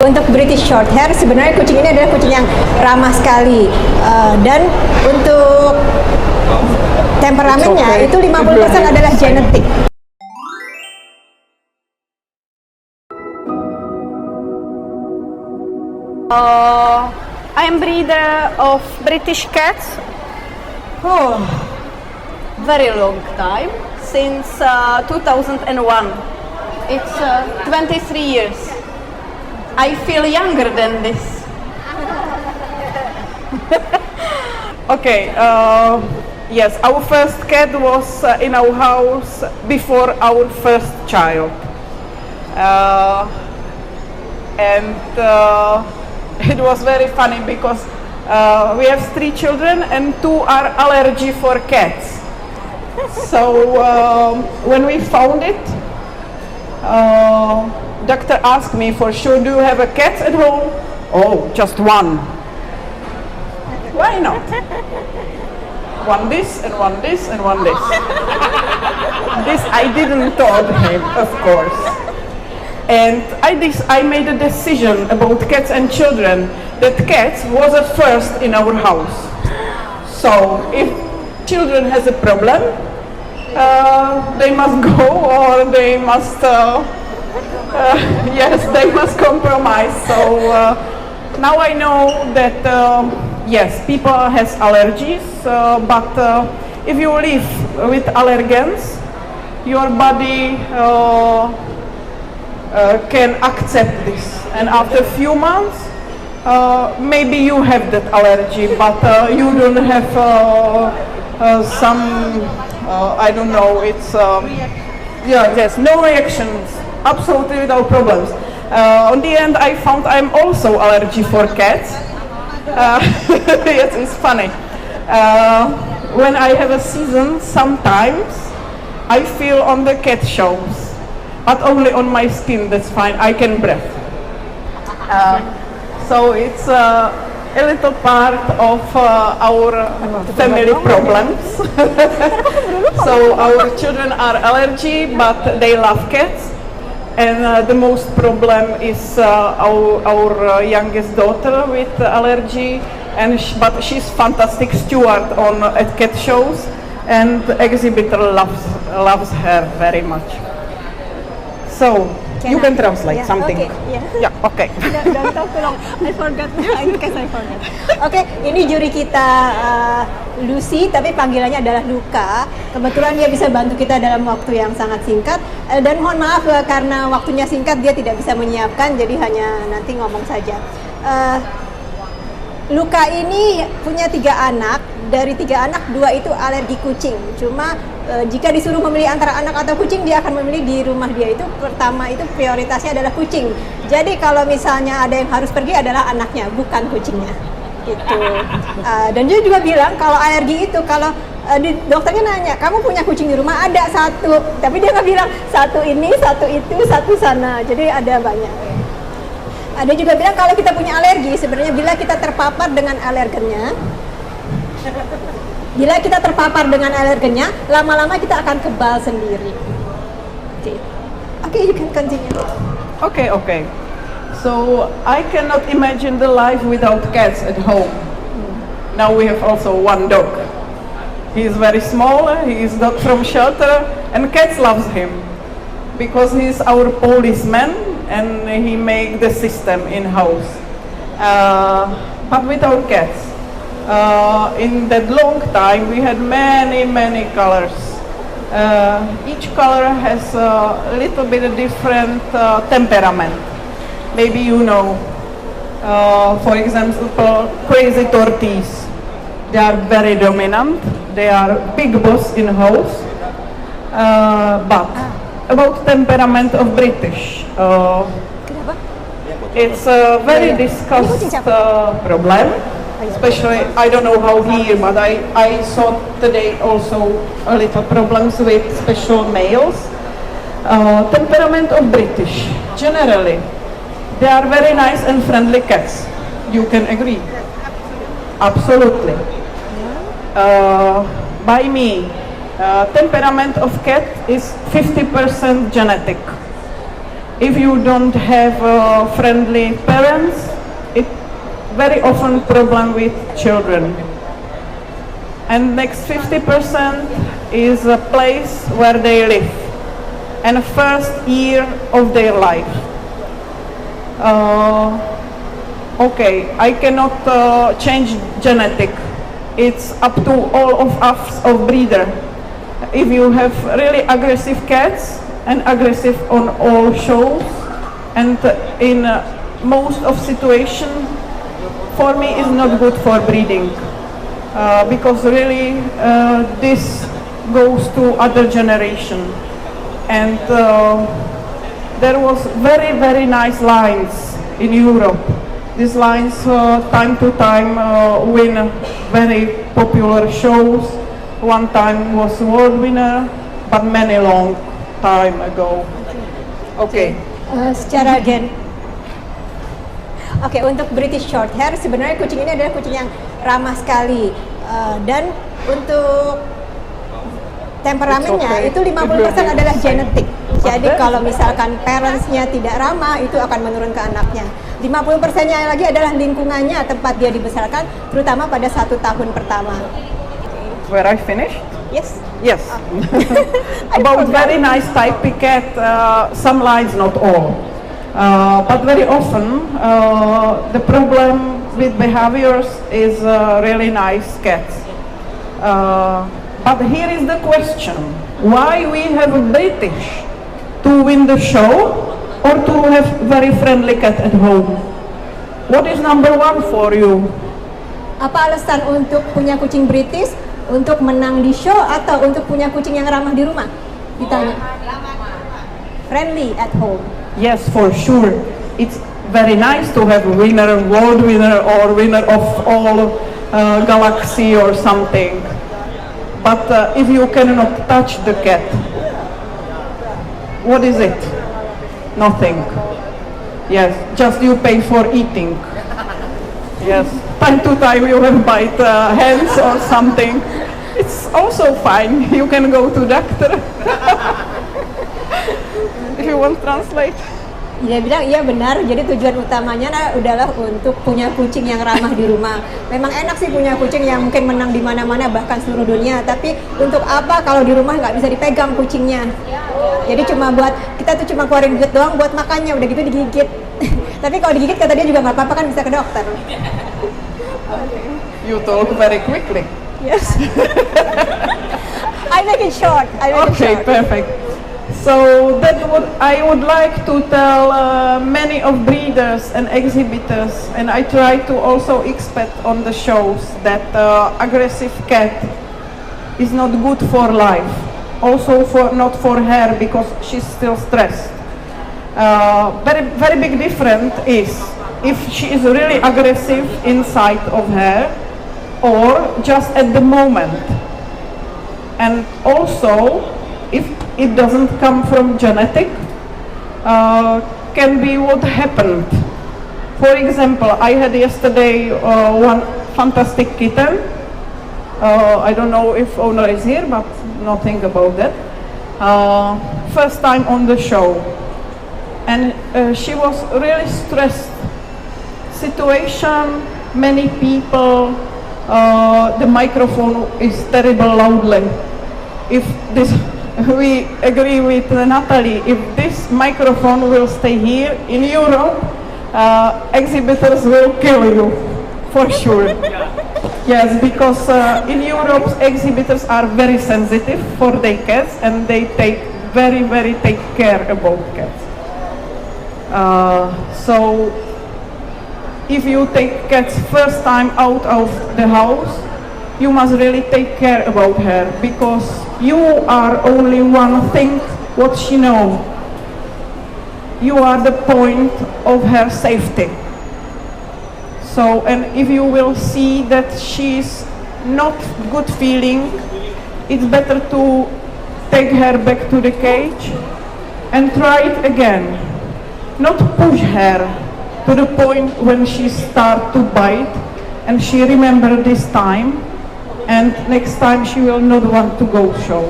Untuk British Shorthair, sebenarnya kucing ini adalah kucing yang ramah sekali. Dan untuk temperamennya itu 50% adalah genetik. I am breeder of British cats. Oh, very long time, since 2001. It's 23 years. I feel younger than this. Okay, yes, our first cat was in our house before our first child. And it was very funny because we have 3 children and 2 are allergy for cats. So when we found it, doctor asked me for sure, do you have a cat at home? Oh, just one. Why not? One this and one this and one this. This I didn't told him, of course. And I made a decision about cats and children that cats was a first in our house. So if children has a problem, they must go or they must, yes, they must compromise. So now I know that, yes, people has allergies, but if you live with allergens, your body can accept this. And after a few months, maybe you have that allergy, but you don't have some, I don't know, it's, yeah, yes, no reactions, absolutely without problems. On the end, I found I'm also allergy for cats. Yes, it's funny. When I have a season, sometimes I feel on the cat shows, but only on my skin, that's fine, I can breathe. So it's a little part of our family problems. So our children are allergy, but they love cats. And the most problem is our youngest daughter with allergy, and but she's fantastic steward on at cat shows, and the exhibitor loves her very much. So you can translate something. Okay, yeah, okay. Don't talk too long. I forgot. In case I forgot. Oke, ini juri kita Lucy, tapi panggilannya adalah Luka. Kebetulan dia bisa bantu kita dalam waktu yang sangat singkat. Dan mohon maaf karena waktunya singkat, dia tidak bisa menyiapkan, jadi hanya nanti ngomong saja. Luka ini punya 3 anak. Dari 3 anak, 2 itu alergi kucing. Cuma jika disuruh memilih antara anak atau kucing, dia akan memilih di rumah dia itu. Pertama itu prioritasnya adalah kucing. Jadi kalau misalnya ada yang harus pergi adalah anaknya, bukan kucingnya. Gitu. Dan dia juga bilang kalau alergi itu, kalau dokternya nanya, kamu punya kucing di rumah? Ada 1, tapi dia nggak bilang 1 ini, 1 itu, 1 sana. Jadi ada banyak. Ada juga bilang kalau kita punya alergi, sebenarnya bila kita terpapar dengan alergennya, lama-lama kita akan kebal sendiri. Okay, you can continue. Okay. So I cannot imagine the life without cats at home. Now we have also 1 dog. He is very small, he is not from shelter, and cats loves him because he is our policeman and he make the system in house. But without cats, in that long time we had many colors. Each color has a little bit of different temperament. Maybe you know, for example, crazy tortoise. They are very dominant. They are big boss in house. But about temperament of British, it's a very discussed problem. Especially, I don't know how here, but I saw today also a little problems with special males. Temperament of British, generally, they are very nice and friendly cats. You can agree? Absolutely. By me, temperament of cat is 50% genetic. if you don't have friendly parents, it very often problem with children. And next 50% is a place where they live and the first year of their life. Okay, I cannot change genetic. It's up to all of us of breeder. If you have really aggressive cats and aggressive on all shows, and in most of situation, for me is not good for breeding, because really this goes to other generation. And there was very nice lines in Europe. These lines time to time win very popular shows. One time was world winner, but many long time ago. Okay. Secara Oke, untuk British Shorthair sebenarnya kucing ini adalah kucing yang ramah sekali. Dan untuk temperamennya itu 50% adalah genetik. Jadi kalau misalkan parentsnya tidak ramah, itu akan menurun ke anaknya. 50%-nya lagi adalah lingkungannya, tempat dia dibesarkan, terutama pada 1 tahun pertama. Where I finished? Yes. Yes. About very nice type cat, some lines, not all. But very often the problem with behaviors is really nice cats. But here is the question: why we have a British to win the show, or to have very friendly cat at home? What is number one for you? Apa alasan untuk punya kucing British untuk menang di show atau untuk punya kucing yang ramah di rumah? Ditanya. Friendly at home. Yes, for sure. It's very nice to have a winner, world winner, or winner of all galaxy or something. But if you cannot touch the cat, what is it? Nothing. Yes, just you pay for eating. Yes, time to time you will bite hands or something. It's also fine. You can go to doctor. If you want translate. Dia bilang iya benar, jadi tujuan utamanya adalah untuk punya kucing yang ramah di rumah. Memang enak sih punya kucing yang mungkin menang di mana-mana bahkan seluruh dunia, tapi untuk apa kalau di rumah nggak bisa dipegang kucingnya? Jadi cuma buat kita tuh cuma keluarin duit doang buat makannya, udah gitu digigit. Tapi kalau digigit kata dia juga nggak apa-apa kan, bisa ke dokter. You talk very quickly. Yes. I make it short. Okay, perfect. So that I would like to tell many of breeders and exhibitors, and I try to also expect on the shows that aggressive cat is not good for life. Also not for her, because she's still stressed. Very big difference is if she is really aggressive inside of her or just at the moment. And also, if it doesn't come from genetic, can be what happened. For example, I had yesterday one fantastic kitten. I don't know if owner is here, but nothing about that. First time on the show, and she was really stressed. Situation, many people, the microphone is terrible loudly. If this, we agree with Natalie, if this microphone will stay here in Europe, exhibitors will kill you, for sure. Yes, because in Europe exhibitors are very sensitive for their cats, and they take very take care about cats. So if you take cats first time out of the house, you must really take care about her, because you are only one thing what she knows. You are the point of her safety. So, and if you will see that she's not good feeling, it's better to take her back to the cage and try it again. Not push her to the point when she start to bite and she remember this time, and next time she will not want to go show.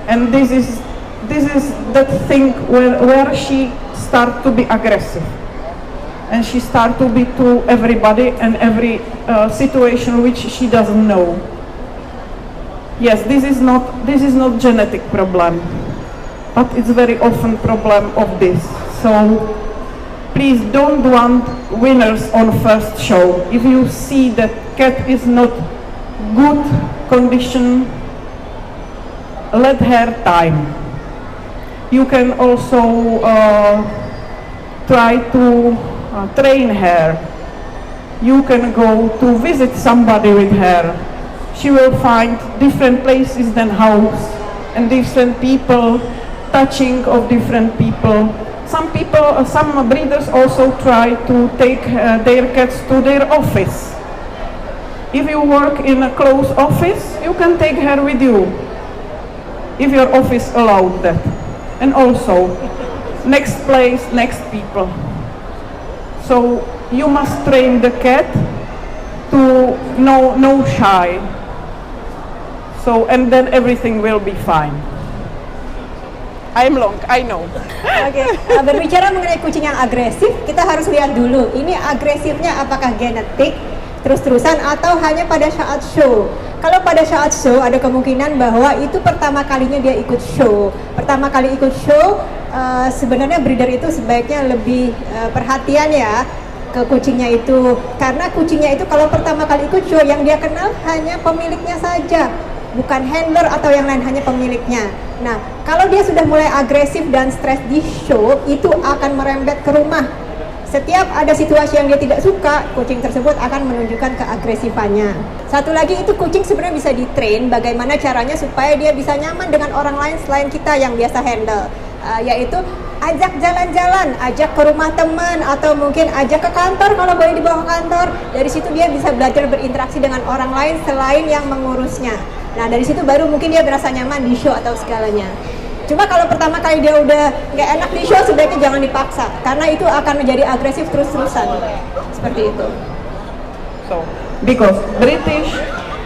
And this is this is the thing where she start to be aggressive. And she start to be to everybody and every situation which she doesn't know. Yes, this is not genetic problem, but it's very often problem of this. So please don't want winners on first show. If you see that cat is not good condition, let her time. You can also try to train her. You can go to visit somebody with her. She will find different places than house and different people, touching of different people. Some breeders also try to take their cats to their office. If you work in a closed office, you can take her with you, if your office allowed that. And also, next place, next people. So you must train the cat to no shy. So, and then everything will be fine. I'm long, I know. Oke, berbicara mengenai kucing yang agresif, kita harus lihat dulu, ini agresifnya apakah genetik, terus-terusan, atau hanya pada saat show. Kalau pada saat show, ada kemungkinan bahwa itu pertama kalinya dia ikut show. Pertama kali ikut show, sebenarnya breeder itu sebaiknya lebih perhatian ya ke kucingnya itu. Karena kucingnya itu kalau pertama kali ikut show, yang dia kenal hanya pemiliknya saja, bukan handler atau yang lain, hanya pemiliknya. Nah, kalau dia sudah mulai agresif dan stres di show, itu akan merembet ke rumah. Setiap ada situasi yang dia tidak suka, kucing tersebut akan menunjukkan keagresifannya. Satu lagi, itu kucing sebenarnya bisa di-train bagaimana caranya supaya dia bisa nyaman dengan orang lain selain kita yang biasa handle. Yaitu ajak jalan-jalan, ajak ke rumah teman, atau mungkin ajak ke kantor kalau boleh dibawa ke kantor. Dari situ dia bisa belajar berinteraksi dengan orang lain selain yang mengurusnya. Nah, dari situ baru mungkin dia berasa nyaman di show atau segalanya. Cuma kalau pertama kali dia udah nggak enak di show, sebaiknya jangan dipaksa, karena itu akan menjadi agresif terus-terusan. Seperti itu. So, because British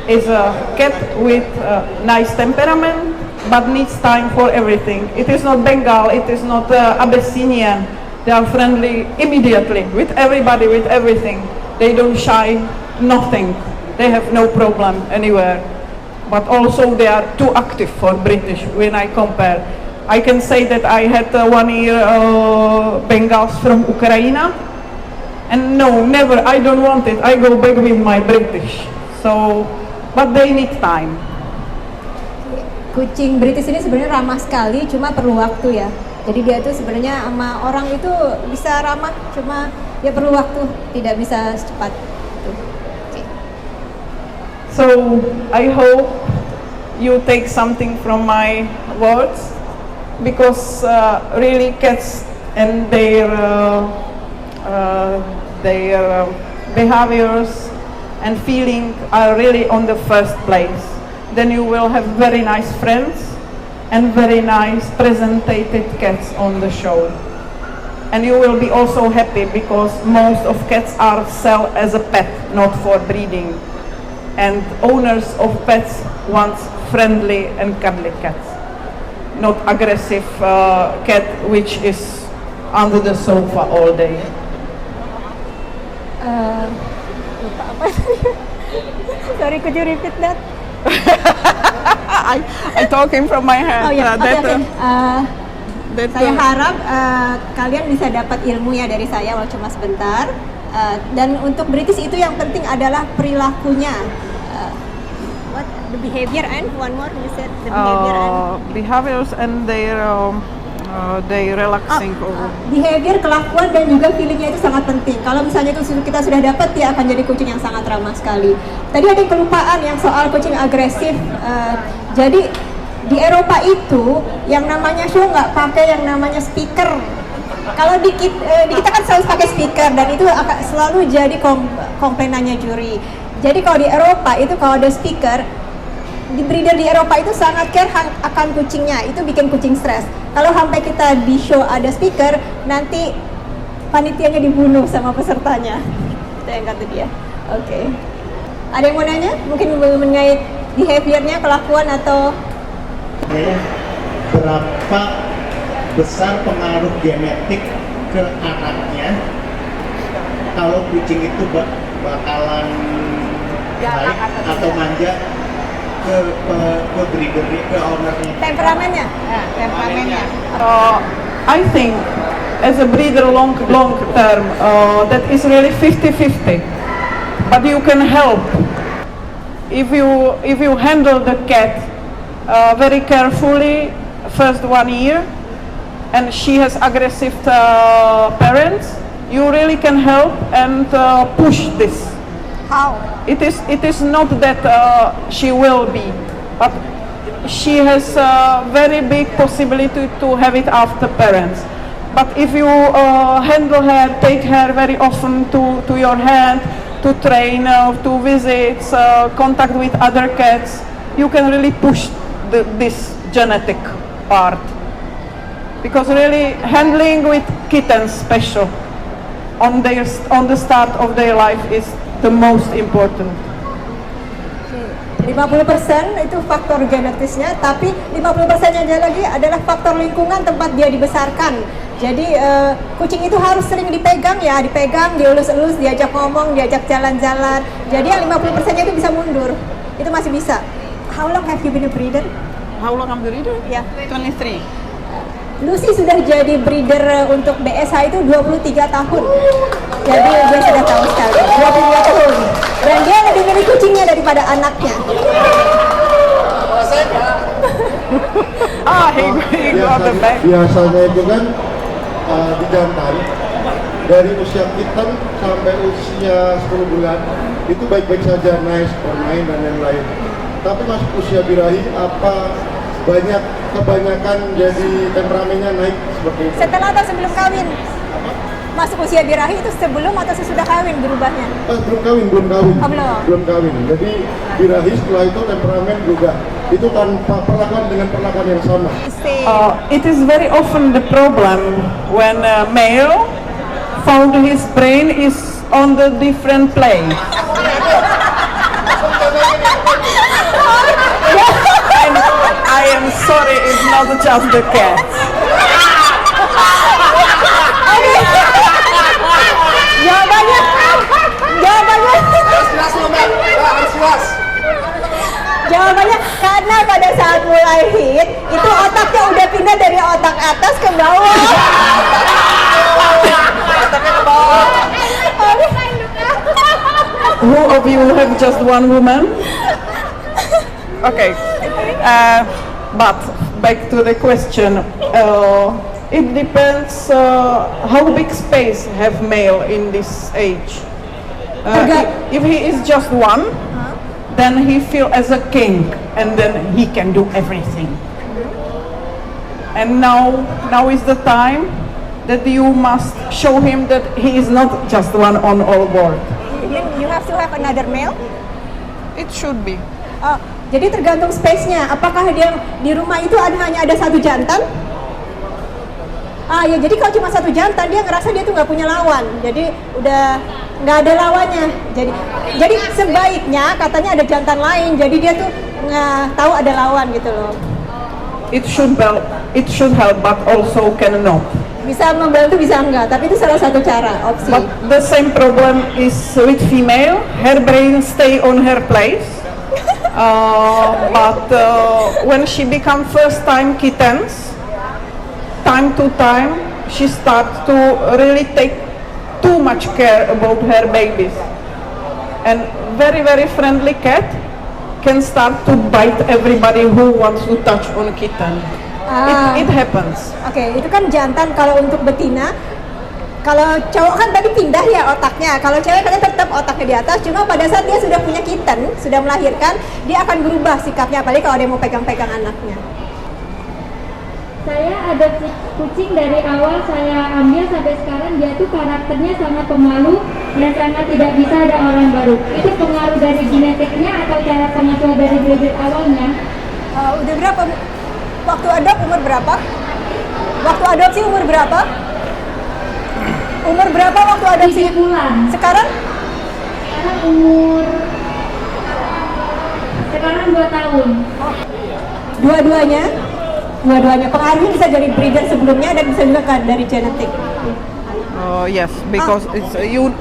is a cat with a nice temperament, but needs time for everything. It is not Bengal, it is not Abyssinian. They are friendly immediately with everybody, with everything. They don't shy, nothing. They have no problem anywhere. But also they are too active for British when I compare. I can say that I had 1 year Bengals from Ukraine, and no, never, I don't want it. I go back with my British. So, but they need time. Kucing British ini sebenarnya ramah sekali, cuma perlu waktu ya. Jadi dia itu sebenarnya sama orang itu bisa ramah, cuma dia perlu waktu, tidak bisa secepat. So I hope you take something from my words, because really cats and their behaviors and feeling are really on the first place. Then you will have very nice friends and very nice presented cats on the show. And you will be also happy because most of cats are sold as a pet, not for breeding. And owners of pets want friendly and cuddly cats, not aggressive cat which is under the sofa all day. Lupa apa? Sorry, could you repeat that? I talking from my head. Oh ya, That, saya harap kalian bisa dapat ilmu ya dari saya walau cuma sebentar. Dan untuk British itu yang penting adalah perilakunya. What the behavior and one more you said the behavior and behaviors and their relaxing. Behavior, kelakuan dan juga feelingnya itu sangat penting. Kalau misalnya itu kita sudah dapat, dia akan jadi kucing yang sangat ramah sekali. Tadi ada yang kelupaan yang soal kucing agresif. Jadi di Eropa itu yang namanya show nggak pakai yang namanya speaker. Kalau di kita kan selalu pakai speaker dan itu akan selalu jadi komplainannya juri. Jadi kalau di Eropa itu kalau ada speaker, di breeder di Eropa itu sangat care akan kucingnya, itu bikin kucing stres. Kalau sampai kita di show ada speaker, nanti panitianya dibunuh sama pesertanya. Itu yang kata dia. Oke. Ada yang mau nanya? Mungkin mengenai behaviornya, kelakuan atau berapa besar pengaruh genetik ke anaknya kalau kucing itu bakalan baik atau manja ke breedernya, ke ownernya. Temperamennya. I think as a breeder long term, that is really 50-50. But you can help if you handle the cat very carefully first 1 year, and she has aggressive parents. You really can help and push this. How? It is not that she will be, but she has a very big possibility to have it after parents. But if you handle her, take her very often to your hand, to train, to visits, contact with other cats, you can really push this genetic part. Because really handling with kittens special on the start of their life is the most important. 50% itu faktor genetisnya, tapi 50% aja lagi adalah faktor lingkungan tempat dia dibesarkan. Jadi kucing itu harus sering dipegang, dielus-elus, diajak ngomong, diajak jalan-jalan. Jadi yang 50%-nya itu bisa mundur. Itu masih bisa. How long have you been a breeder? How long I'm the breeder? Ya. 23. Lucy sudah jadi breeder untuk BSH itu 23 tahun. Jadi dia sudah tahu sekali, 22 tahun. Dan dia lebih milih kucingnya daripada anaknya. He got the back. Biasanya itu kan di jantan dari usia kitten sampai usia 10 bulan itu baik-baik saja, nice, bermain dan yang lain. Tapi masuk usia birahi apa kebanyakan jadi temperamennya naik seperti itu? Setelah atau sebelum kawin? Masuk usia birahi itu sebelum atau sesudah kawin berubahnya? Belum kawin. Oh, belum. Belum kawin. Jadi birahi setelah itu temperamen berubah. Itu tanpa perlakuan dengan perlakuan yang sama. It is very often the problem when a male found his brain is on the different place. And I am sorry, it's not just the cat. Jawabannya karena pada saat mulai hit itu otaknya udah pindah dari otak atas ke bawah. Who of you have just one woman? Okay, but back to the question. It depends how big space have male in this age. If he is just one, then he feel as a king, and then he can do everything. And now is the time that you must show him that he is not just one on all board. You have to have another male? It should be. Jadi tergantung space-nya. Apakah dia di rumah itu hanya ada satu jantan? Ya jadi kalau cuma satu jantan dia ngerasa dia tuh nggak punya lawan. Jadi udah nggak ada lawannya. Jadi sebaiknya katanya ada jantan lain. Jadi dia tuh nggak tahu ada lawan gitu loh. It should help, but also cannot. Bisa membantu bisa enggak, tapi itu salah satu cara, opsi. But the same problem is with female. Her brain stay on her place. But when she become first time kittens, time to time she start to really take too much care about her babies, and very friendly cat can start to bite everybody who wants to touch on a kitten. It happens. Oke, itu kan jantan. Kalau untuk betina, kalau cowok kan tadi pindah ya otaknya. Kalau cewek kan tetap otaknya di atas. Cuma pada saat dia sudah punya kitten, sudah melahirkan, dia akan berubah sikapnya. Apalagi kalau dia mau pegang-pegang anaknya. Saya ada kucing dari awal saya ambil sampai sekarang, dia tuh karakternya sangat pemalu dan sangat tidak bisa ada orang baru. Itu pengaruh dari genetiknya atau cara pengasuhan dari bibit awalnya? Udah berapa? Waktu adopsi umur berapa? Waktu adopsi umur berapa? Umur berapa waktu adopsi? 7 bulan. Sekarang? Sekarang 2 tahun. Dua-duanya? dua-duanya. Pengaruhnya bisa dari breeder sebelumnya dan bisa juga dari genetik. Yes, because it's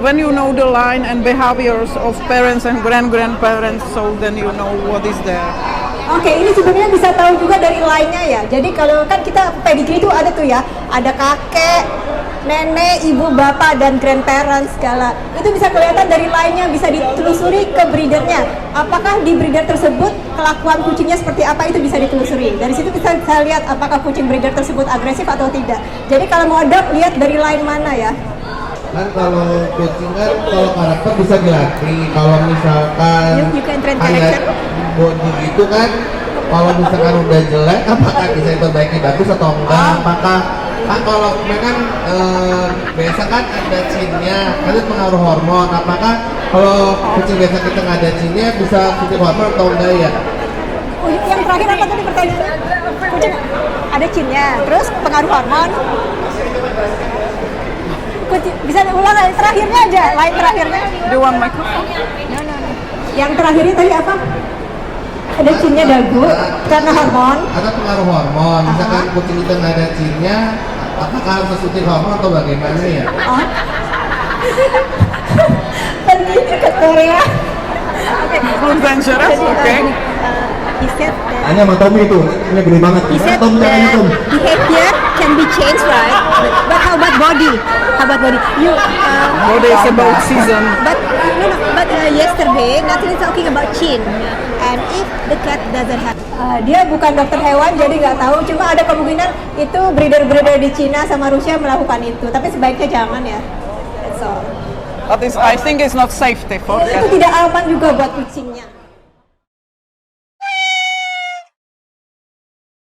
when you know the line and behaviors of parents and grandparents, so then you know what is there. Oke, ini sebenarnya bisa tahu juga dari lainnya ya. Jadi kalau kan kita pedigree itu ada tuh ya, ada kakek, nenek, ibu, bapak, dan grandparents segala. Itu bisa kelihatan dari lainnya, bisa ditelusuri ke breedernya. Apakah di breeder tersebut kelakuan kucingnya seperti apa, itu bisa ditelusuri. Dari situ bisa lihat apakah kucing breeder tersebut agresif atau tidak. Jadi kalau mau adopt, lihat dari line mana ya. Kan kalau kucing kan kalau karakter bisa dilatih. Kalau misalkan You can train kayak character. body gitu kan, kalau misalkan udah jelek, apakah bisa diperbaiki bagus atau enggak? Apakah kalau kan biasa kan ada chinnya, kan itu pengaruh hormon. Apakah kalau kucing biasa kita nggak ada chinnya bisa suntik hormon atau enggak ya? Oh, yang terakhir apa tadi pertanyaan? Kucing ada cinnya, terus pengaruh hormon. Kucing, bisa diulang yang terakhirnya aja, line terakhirnya. Do you want microphone? No. Yang terakhirnya tadi apa? Ada cinnya dagu karena hormon. Ada pengaruh hormon. Misalkan kucing kita nggak ada chinnya, apakah harus suntik hormon atau bagaimana ya? Oh. Pergi ke Korea. Oke. Adventurous, okay. He said that Hanya sama Tommy itu, ini gede banget. he said Tom, jangan that Tom. behavior can be changed, right? But how about body? How about body? You Body is about season. but yesterday Natalie talking about chin, and if the cat doesn't have, dia bukan dokter hewan jadi nggak tahu. Cuma ada kemungkinan itu breeder di Cina sama Rusia melakukan itu, tapi sebaiknya jangan ya. That's all. But I think it's not safety for Itu cats. tidak aman juga buat kucingnya.